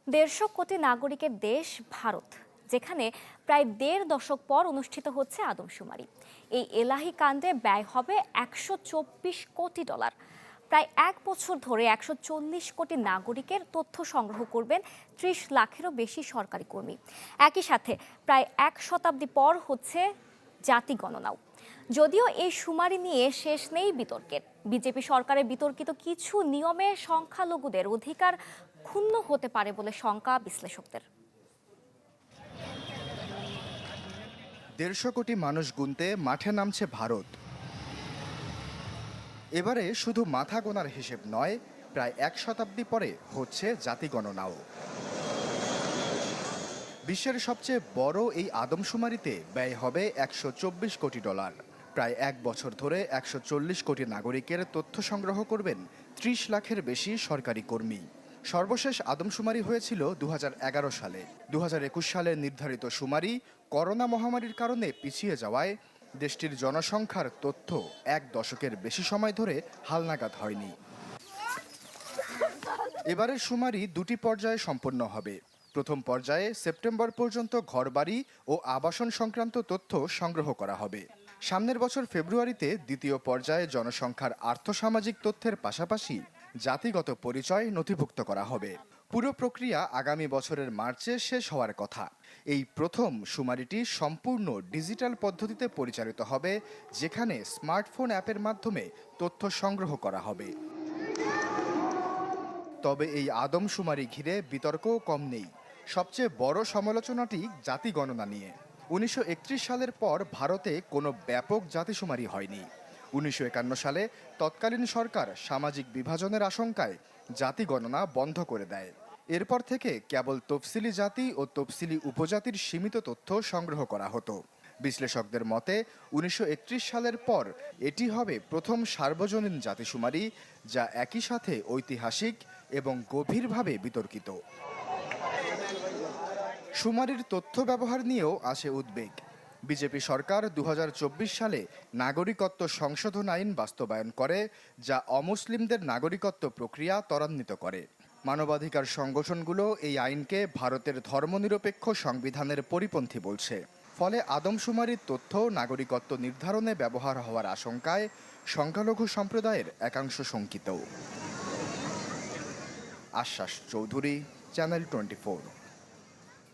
150 কোটি নাগরিকের দেশ ভারত, যেখানে প্রায় 1.5 দশক পর অনুষ্ঠিত হচ্ছে আদমশুমারি। এই এলাহি কাণ্ডে ব্যয় হবে $124 কোটি। প্রায় 1 বছর ধরে 140 কোটি নাগরিকের তথ্য সংগ্রহ করবেন 30 লাখেরও বেশি সরকারি কর্মী। একই সাথে প্রায় 1 শতাব্দী পর হচ্ছে জাতি গণনাও। যদিও এই শুমারি নিয়ে শেষ নেই বিতর্কের, বিজেপি সরকারের বিতর্কিত কিছু নিয়মে সংখ্যালঘুদের অধিকার ক্ষুণ্ণ হতে পারে বলে শঙ্কা বিশ্লেষকদের। 150 কোটি মানুষ গুনতে মাঠে নামছে ভারত। এবারে শুধু মাথা গোনার হিসেব নয়, প্রায় 1 শতাব্দী পরে হচ্ছে জাতি গণনাও। বিশ্বের সবচেয়ে বড় এই আদমশুমারিতে ব্যয় হবে $124 কোটি। প্রায় 1 বছর ধরে 140 কোটি নাগরিকের তথ্য সংগ্রহ করবেন 30 লাখের বেশি সরকারি কর্মী। সর্বশেষ আদমশুমারি হয়েছিল 2011 সালে। 2021 সালে নির্ধারিত শুমারি করোনা মহামারীর কারণে পিছিয়ে যাওয়ায় দেশটির জনসংখ্যার তথ্য 1 দশকের বেশি সময় ধরে হালনাগাদ হয়নি। এবারের শুমারি দুটি পর্যায়ে সম্পন্ন হবে। প্রথম পর্যায়ে সেপ্টেম্বর পর্যন্ত ঘরবাড়ি ও আবাসন সংক্রান্ত তথ্য সংগ্রহ করা হবে। সামনের বছর ফেব্রুয়ারিতে দ্বিতীয় পর্যায়ে জনসংখ্যার আর্থসামাজিক তথ্যের পাশাপাশি জাতিগত পরিচয় নথিভুক্ত করা হবে। পুরো প্রক্রিয়া আগামী বছরের মার্চে শেষ হওয়ার কথা। এই প্রথম শুমারিটি সম্পূর্ণ ডিজিটাল পদ্ধতিতে পরিচালিত হবে, যেখানে স্মার্টফোন অ্যাপের মাধ্যমে তথ্য সংগ্রহ করা হবে। তবে এই আদমশুমারি ঘিরে বিতর্কও কম নেই। সবচেয়ে বড় সমালোচনাটি জাতি গণনা নিয়ে। 1931 সালের পর ভারতে কোনো ব্যাপক জাতিশুমারি হয়নি। 1951 সালে তৎকালীন সরকার সামাজিক বিভাজনের আশঙ্কায় জাতি গণনা বন্ধ করে দেয়। এরপর থেকে কেবল তফসিলি জাতি ও তফসিলি উপজাতির সীমিত তথ্য সংগ্রহ করা হতো। বিশ্লেষকদের মতে 1931 সালের পর এটি হবে প্রথম সার্বজনীন জাতিশুমারি, যা একই সাথে ঐতিহাসিক এবং গভীরভাবে বিতর্কিত। শুমারির তথ্য ব্যবহার নিয়েও আসে উদ্বেগ। বিজেপি সরকার 2024 সালে নাগরিকত্ব সংশোধন আইন বাস্তবায়ন করে, যা অমুসলিমদের নাগরিকত্ব প্রক্রিয়া ত্বরান্বিত করে। মানবাধিকার সংগঠনগুলো এই আইনকে ভারতের ধর্মনিরপেক্ষ সংবিধানের পরিপন্থী বলছে। ফলে আদমশুমারির তথ্য নাগরিকত্ব নির্ধারণে ব্যবহার হওয়ার আশঙ্কায় সংখ্যালঘু সম্প্রদায়ের একাংশ শঙ্কিত। আশ্বাস চৌধুরী, চ্যানেল 24।